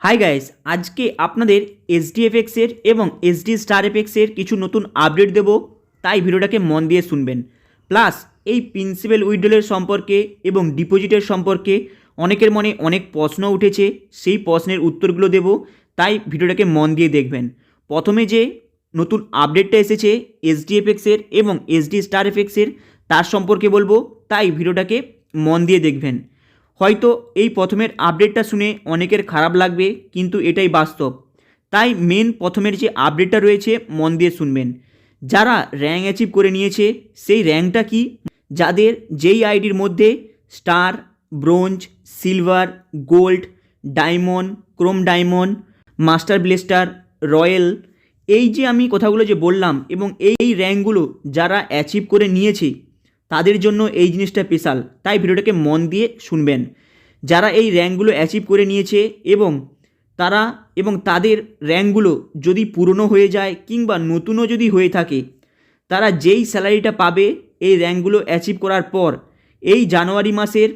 Hi guys, আজকে আপনাদের এসডিএফএক্সের এবং এসডি স্টার এফএক্সের কিছু নতুন আপডেট দেব, তাই ভিডিওটাকে মন দিয়ে শুনবেন। প্লাস এই প্রিন্সিপাল উইথড্রলের সম্পর্কে এবং ডিপোজিটের সম্পর্কে অনেকের মনে অনেক প্রশ্ন উঠেছে, সেই প্রশ্নের উত্তরগুলো দেব, তাই ভিডিওটাকে মন দিয়ে দেখবেন। প্রথমে যে নতুন আপডেটটা এসেছে এসডিএফএক্সের এবং এসডি স্টার এফএক্সের, তার সম্পর্কে বলবো, তাই ভিডিওটাকে মন দিয়ে দেখবেন। হয়তো এই প্রথমের আপডেটটা শুনে অনেকের খারাপ লাগবে, কিন্তু এটাই বাস্তব। তাই প্রথমের যে আপডেটটা রয়েছে মন দিয়ে শুনবেন। যারা র্যাঙ্ক অ্যাচিভ করে নিয়েছে, সেই র্যাঙ্কটা কি, যাদের যেই আইডির মধ্যে star, bronze, silver, gold, diamond, chrome diamond, master blaster, royal, এই যে আমি কথাগুলো যে বললাম এবং এই র্যাঙ্কগুলো যারা অ্যাচিভ করে নিয়েছে তাদের জন্য এই জিনিসটা স্পেশাল, তাই ভিডিওটাকে মন দিয়ে শুনবেন। যারা এই র্যাঙ্কগুলো অ্যাচিভ করে নিয়েছে এবং তাদের র্যাঙ্কগুলো যদি পুরনো হয়ে যায় কিংবা নতুনও যদি হয়ে থাকে, তারা যেই স্যালারিটা পাবে এই র্যাঙ্কগুলো অ্যাচিভ করার পর, এই জানুয়ারি মাসের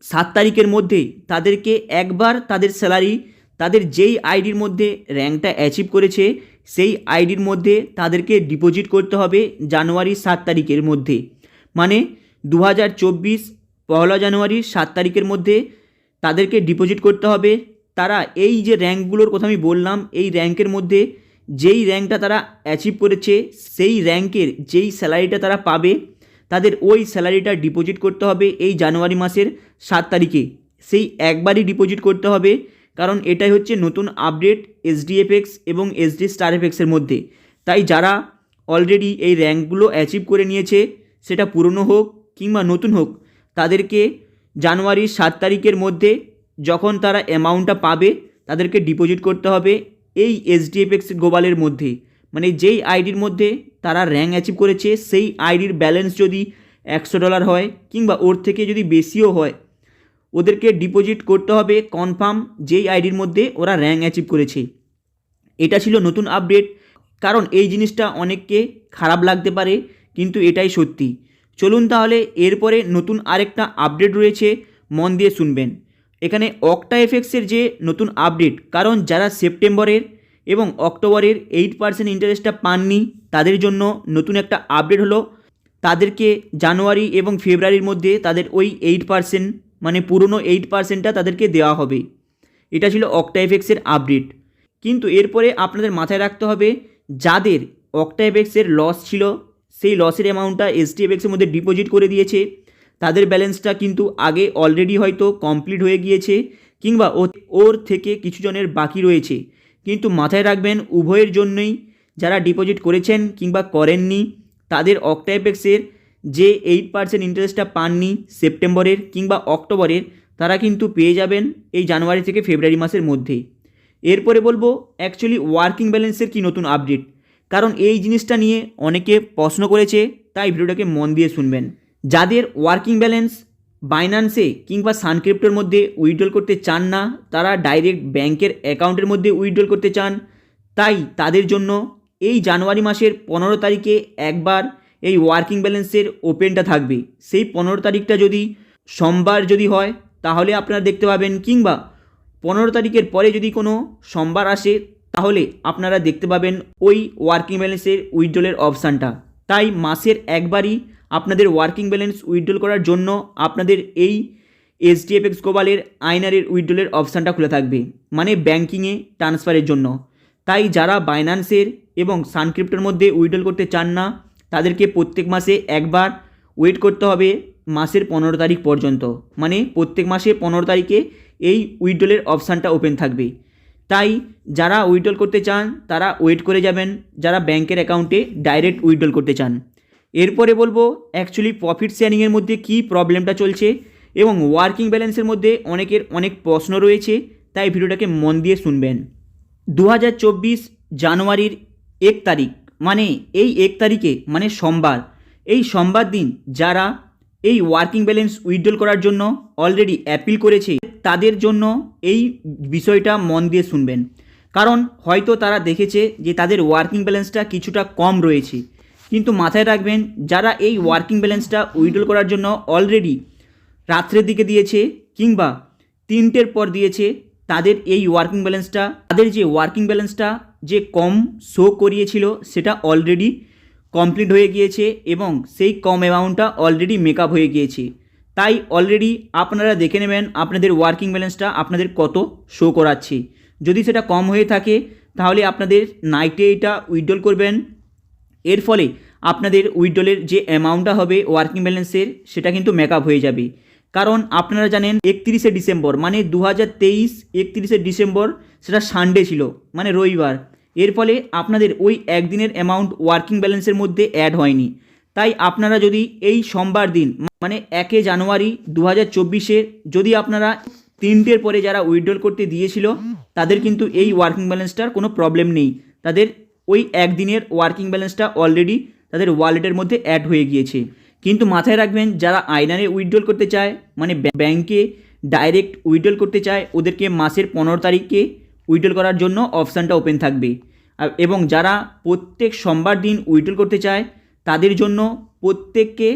7 তারিখের মধ্যে তাদেরকে একবার তাদের স্যালারি তাদের যেই আইডির মধ্যে র্যাঙ্কটা অ্যাচিভ করেছে সেই আইডির মধ্যে তাদেরকে ডিপোজিট করতে হবে জানুয়ারি 7 তারিখের মধ্যে। মানে 2024 পয়লা জানুয়ারি 7 তারিখের মধ্যে তাদেরকে ডিপোজিট করতে হবে। তারা এই যে র্যাঙ্কগুলোর কথা আমি বললাম, এই র্যাঙ্কের মধ্যে যেই র্যাঙ্কটা তারা অ্যাচিভ করেছে সেই র্যাঙ্কের যেই স্যালারিটা তারা পাবে, তাদের ওই স্যালারিটা ডিপোজিট করতে হবে এই জানুয়ারি মাসের 7 তারিখে। সেই একবারই ডিপোজিট করতে হবে, কারণ এটাই হচ্ছে নতুন আপডেট এসডিএফএক্স এবং এসডি স্টার এফএক্সের মধ্যে। তাই যারা অলরেডি এই র্যাঙ্কগুলো অ্যাচিভ করে নিয়েছে, সেটা পুরনো হোক কিংবা নতুন হোক, তাদেরকে জানুয়ারির 7 তারিখের মধ্যে যখন তারা অ্যামাউন্টটা পাবে তাদেরকে ডিপোজিট করতে হবে এই এসডিএফএক্স গ্লোবালের মধ্যে। মানে যেই আইডির মধ্যে তারা র্যাঙ্ক অ্যাচিভ করেছে সেই আইডির ব্যালেন্স যদি $100 হয় কিংবা ওর থেকে যদি বেশিও হয়, ওদেরকে ডিপোজিট করতে হবে কনফার্ম যেই আইডির মধ্যে ওরা র্যাঙ্ক অ্যাচিভ করেছে। এটা ছিল নতুন আপডেট, কারণ এই জিনিসটা অনেককে খারাপ লাগতে পারে, কিন্তু এটাই সত্যি। চলুন তাহলে এরপরে নতুন আরেকটা আপডেট রয়েছে, মন দিয়ে শুনবেন। এখানে অক্টা এফএক্সের যে নতুন আপডেট, কারণ যারা সেপ্টেম্বরের এবং অক্টোবরের 8% ইন্টারেস্টটা পাননি, তাদের জন্য নতুন একটা আপডেট হলো। তাদেরকে জানুয়ারি এবং ফেব্রুয়ারির মধ্যে তাদের ওই 8%, মানে পুরনো 8%টা তাদেরকে দেওয়া হবে। এটা ছিল অক্টা এফএক্সের আপডেট। কিন্তু এরপরে আপনাদের মাথায় রাখতে হবে, যাদের অক্টা এফএক্সের লস ছিল, সেই লসের অ্যামাউন্টটা এসডিএফএক্সের মধ্যে ডিপোজিট করে দিয়েছে, তাদের ব্যালেন্সটা কিন্তু আগে অলরেডি হয়তো কমপ্লিট হয়ে গিয়েছে কিংবা ওর থেকে কিছু জনের বাকি রয়েছে। কিন্তু মাথায় রাখবেন, উভয়ের জন্যই, যারা ডিপোজিট করেছেন কিংবা করেননি, তাদের অক্টা এফএক্সের যে 8% ইন্টারেস্টটা পাননি সেপ্টেম্বরের কিংবা অক্টোবরের, তারা কিন্তু পেয়ে যাবেন এই জানুয়ারি থেকে ফেব্রুয়ারি মাসের মধ্যেই। এরপরে বলবো অ্যাকচুয়ালি ওয়ার্কিং ব্যালেন্সের কি নতুন আপডেট, কারণ এই জিনিসটা নিয়ে অনেকে প্রশ্ন করেছে, তাই ভিডিওটাকে মন দিয়ে শুনবেন। যাদের ওয়ার্কিং ব্যালেন্স বাইন্যান্সে কিংবা সানক্রিপ্টোর মধ্যে উইথড্রল করতে চান না, তারা ডাইরেক্ট ব্যাংকের অ্যাকাউন্টের মধ্যে উইথড্রল করতে চান, তাই তাদের জন্য এই জানুয়ারি মাসের 15 তারিখে একবার এই ওয়ার্কিং ব্যালেন্সের ওপেনটা থাকবে। সেই 15 তারিখটা যদি সোমবার যদি হয় তাহলে আপনারা দেখতে পাবেন, কিংবা 15 তারিখের পরে যদি কোনো সোমবার আসে তাহলে আপনারা দেখতে পাবেন ওই ওয়ার্কিং ব্যালেন্সের উইথড্রলের অপশানটা। তাই মাসের একবারই আপনাদের ওয়ার্কিং ব্যালেন্স উইথড্রল করার জন্য আপনাদের এই এসডিএফএক্স গ্লোবালের আইনারের উইথড্রলের অপশানটা খুলে থাকবে, মানে ব্যাঙ্কিংয়ে ট্রান্সফারের জন্য। তাই যারা বাইন্যান্সের এবং সানক্রিপ্টোর মধ্যে উইথড্রল করতে চান না, তাদেরকে প্রত্যেক মাসে একবার ওয়েট করতে হবে মাসের 15 তারিখ পর্যন্ত। মানে প্রত্যেক মাসে 15 তারিখে এই উইথড্রলের অপশানটা ওপেন থাকবে। তাই যারা উইথড্রল করতে চান তারা ওয়েট করে যাবেন, যারা ব্যাংকের অ্যাকাউন্টে ডাইরেক্ট উইথড্রল করতে চান। এরপরে বলবো অ্যাকচুয়ালি প্রফিট শেয়ারিংয়ের মধ্যে কী প্রবলেমটা চলছে এবং ওয়ার্কিং ব্যালেন্সের মধ্যে অনেকের অনেক প্রশ্ন রয়েছে, তাই ভিডিওটাকে মন দিয়ে শুনবেন। 2024 জানুয়ারির 1 তারিখ, মানে এই 1 তারিখে মানে সোমবার, এই সোমবার দিন যারা এই ওয়ার্কিং ব্যালেন্স উইথড্রল করার জন্য অলরেডি অ্যাপিল করেছে, তাদের জন্য এই বিষয়টা মন দিয়ে শুনবেন। কারণ হয়তো তারা দেখেছে যে তাদের ওয়ার্কিং ব্যালেন্সটা কিছুটা কম রয়েছে, কিন্তু মাথায় রাখবেন, যারা এই ওয়ার্কিং ব্যালেন্সটা উইথড্রল করার জন্য অলরেডি রাত্রের দিকে দিয়েছে কিংবা 3টের পর দিয়েছে, তাদের এই ওয়ার্কিং ব্যালেন্সটা যে কম শো করিয়েছিল সেটা অলরেডি কমপ্লিট হয়ে গিয়েছে এবং সেই কম অ্যামাউন্টটা অলরেডি মেকআপ হয়ে গিয়েছে। তাই অলরেডি আপনারা দেখে নেবেন আপনাদের ওয়ার্কিং ব্যালেন্সটা আপনাদের কত শো করাচ্ছে। যদি সেটা কম হয়ে থাকে তাহলে আপনাদের নাইটে এটা উইথড্রল করবেন। এর ফলে আপনাদের উইথড্রলের যে অ্যামাউন্টটা হবে ওয়ার্কিং ব্যালেন্সের সেটা কিন্তু মেকআপ হয়ে যাবে। কারণ আপনারা জানেন 31শে ডিসেম্বর মানে 2023 31শে ডিসেম্বর সেটা সানডে ছিল মানে রবিবার। এর ফলে আপনাদের ওই একদিনের অ্যামাউন্ট ওয়ার্কিং ব্যালেন্সের মধ্যে অ্যাড হয়নি। তাই আপনারা যদি এই সোমবার দিন মানে 1 জানুয়ারি 2024-এর যদি আপনারা 3টের পরে যারা উইথড্রল করতে দিয়েছিল তাদের কিন্তু এই ওয়ার্কিং ব্যালেন্সটার কোনো প্রবলেম নেই। তাদের ওই একদিনের ওয়ার্কিং ব্যালেন্সটা অলরেডি তাদের ওয়ালেটের মধ্যে অ্যাড হয়ে গিয়েছে। কিন্তু মাথায় রাখবেন যারা আইনারে উইথড্রল করতে চায় মানে ব্যাংকে ডাইরেক্ট উইথড্রল করতে চায় ওদেরকে মাসের 15 তারিখে উইথড্রল করার জন্য অপশানটা ওপেন থাকবে। এবং যারা প্রত্যেক সোমবার দিন উইথড্রল করতে চায় তাদের জন্য প্রত্যেককে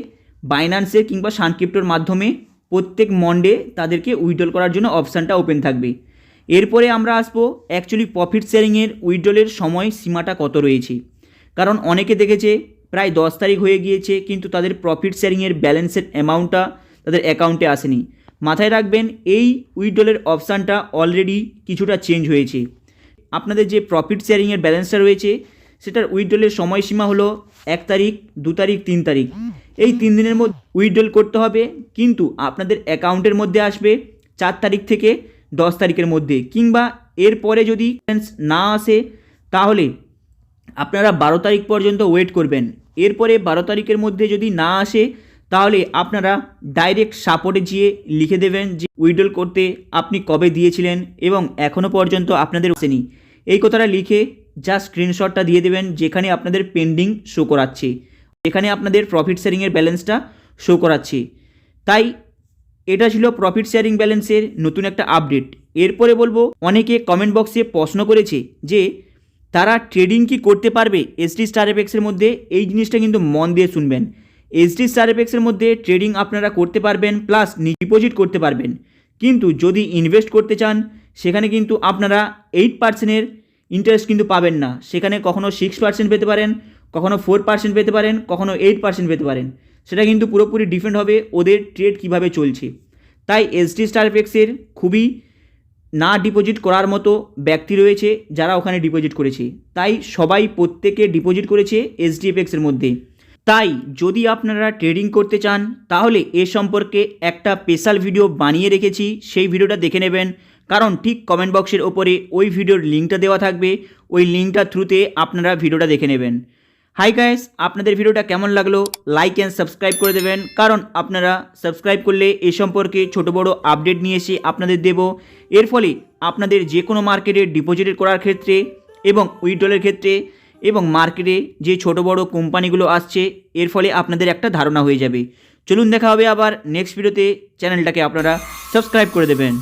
বাইন্যান্সের কিংবা সানক্রিপ্টোর মাধ্যমে প্রত্যেক মন্ডে তাদেরকে উইথড্রল করার জন্য অপশানটা ওপেন থাকবে। এরপরে আমরা আসবো অ্যাকচুয়ালি প্রফিট শেয়ারিংয়ের উইথড্রলের সময় সীমাটা কত রয়েছে। কারণ অনেকে দেখেছে প্রায় 10 তারিখ হয়ে গিয়েছে কিন্তু তাদের প্রফিট শেয়ারিংয়ের ব্যালেন্সের অ্যামাউন্টটা তাদের অ্যাকাউন্টে আসেনি। মাথায় রাখবেন এই উইথড্রলের অপশানটা অলরেডি কিছুটা চেঞ্জ হয়েছে। আপনাদের যে প্রফিট শেয়ারিংয়ের ব্যালেন্সটা রয়েছে সেটার উইথড্রলের সময়সীমা হলো 1 তারিখ 2 তারিখ 3 তারিখ। এই 3 দিনের মধ্যে উইথড্রল করতে হবে, কিন্তু আপনাদের অ্যাকাউন্টের মধ্যে আসবে 4 তারিখ থেকে 10 তারিখের মধ্যে, কিংবা এরপরে যদি ব্যালেন্স না আসে তাহলে আপনারা 12 তারিখ পর্যন্ত ওয়েট করবেন। এরপরে 12 তারিখের মধ্যে যদি না আসে তাহলে আপনারা ডাইরেক্ট সাপোর্টে গিয়ে লিখে দেবেন যে উইথড্রল করতে আপনি কবে দিয়েছিলেন এবং এখনও পর্যন্ত আপনাদের আসেনি। এই কথাটা লিখে জাস্ট স্ক্রিনশটটা দিয়ে দেবেন যেখানে আপনাদের পেন্ডিং শো করাচ্ছে, যেখানে আপনাদের প্রফিট শেয়ারিংয়ের ব্যালেন্সটা শো করাচ্ছে। তাই এটা ছিল প্রফিট শেয়ারিং ব্যালেন্সের নতুন একটা আপডেট। এরপরে বলবো, অনেকে কমেন্ট বক্সে প্রশ্ন করেছে যে তারা ট্রেডিং কি করতে পারবে এসডি স্টার এফএক্সের মধ্যে। এই জিনিসটা কিন্তু মন দিয়ে শুনবেন। এসডি স্টার এফএক্সের মধ্যে ট্রেডিং আপনারা করতে পারবেন প্লাস ডিপোজিট করতে পারবেন, কিন্তু যদি ইনভেস্ট করতে চান সেখানে কিন্তু আপনারা 8%-এর ইন্টারেস্ট কিন্তু পাবেন না। সেখানে কখনো 6% পেতে পারেন, কখনো 4% পেতে পারেন, কখনো 8% পেতে পারেন। সেটা কিন্তু পুরোপুরি ডিপেন্ড হবে ওদের ট্রেড কিভাবে চলছে। তাই এসডি স্টার এফএক্সের খুবই না ডিপোজিট করার মতো ব্যক্তি রয়েছে যারা ওখানে ডিপোজিট করেছে। তাই সবাই প্রত্যেকে ডিপোজিট করেছে এসডিএফএক্সের মধ্যে। তাই যদি আপনারা ট্রেডিং করতে চান তাহলে এ সম্পর্কে একটা স্পেশাল ভিডিও বানিয়ে রেখেছি, সেই ভিডিওটা দেখে নেবেন। কারণ ঠিক কমেন্ট বক্সের ওপরে ওই ভিডিওর লিঙ্কটা দেওয়া থাকবে, ওই লিঙ্কটার থ্রুতে আপনারা ভিডিওটা দেখে নেবেন। হাই গাইস, আপনাদের ভিডিওটা কেমন লাগলো লাইক অ্যান্ড সাবস্ক্রাইব করে দেবেন, কারণ আপনারা সাবস্ক্রাইব করলে এ সম্পর্কে ছোটো বড়ো আপডেট নিয়ে এসে আপনাদের দেব। এর ফলে আপনাদের যে কোনো মার্কেটে ডিপোজিট করার ক্ষেত্রে এবং উইথড্রলের ক্ষেত্রে এবং মার্কেটে যে ছোটো বড়ো কোম্পানিগুলো আসছে এর ফলে আপনাদের একটা ধারণা হয়ে যাবে। চলুন দেখা হবে আবার নেক্সট ভিডিওতে। চ্যানেলটাকে আপনারা সাবস্ক্রাইব করে দেবেন।